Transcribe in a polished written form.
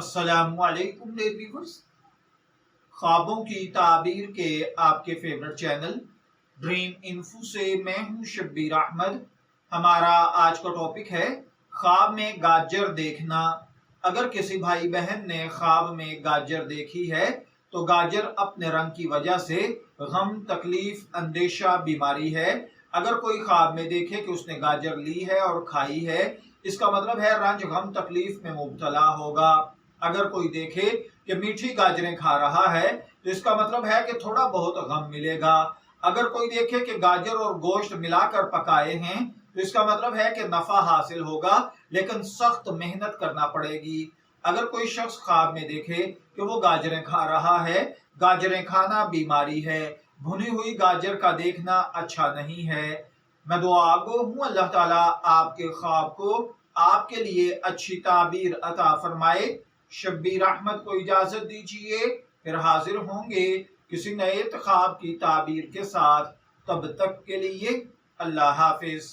अस्सलामुअलैकुम dear viewers, ख्वाबों की ताबीर के आपके फेवरेट चैनल ड्रीम इन्फो से मैं हूं शब्बीर अहमद। हमारा आज का टॉपिक है ख्वाब में गाजर देखना। अगर किसी भाई बहन ने ख्वाब में गाजर देखी है तो गाजर अपने रंग की वजह से गम, तकलीफ, अंदेशा, बीमारी है। अगर कोई ख्वाब में देखे कि उसने गाजर ली है और खाई है, इसका मतलब है रंज, गम, तकलीफ में मुब्तला होगा। अगर कोई देखे कि मीठी गाजरें खा रहा है तो इसका मतलब है कि थोड़ा बहुत गम मिलेगा। अगर कोई देखे कि गाजर और गोश्त मिलाकर पकाए हैं तो इसका मतलब है कि नफा हासिल होगा, लेकिन सख्त मेहनत करना पड़ेगी। अगर कोई शख्स ख्वाब में देखे कि वो गाजरें खा रहा है, गाजरें खाना बीमारी है, भुनी हुई गाजर का देखना अच्छा नहीं है। मैं दुआ गो हूँ अल्लाह ताला आपके ख्वाब को आपके लिए अच्छी ताबीर अता फरमाए। शब्बीर अहमद को इजाजत दीजिए, फिर हाजिर होंगे किसी नए ख्वाब की ताबीर के साथ। तब तक के लिए अल्लाह हाफिज।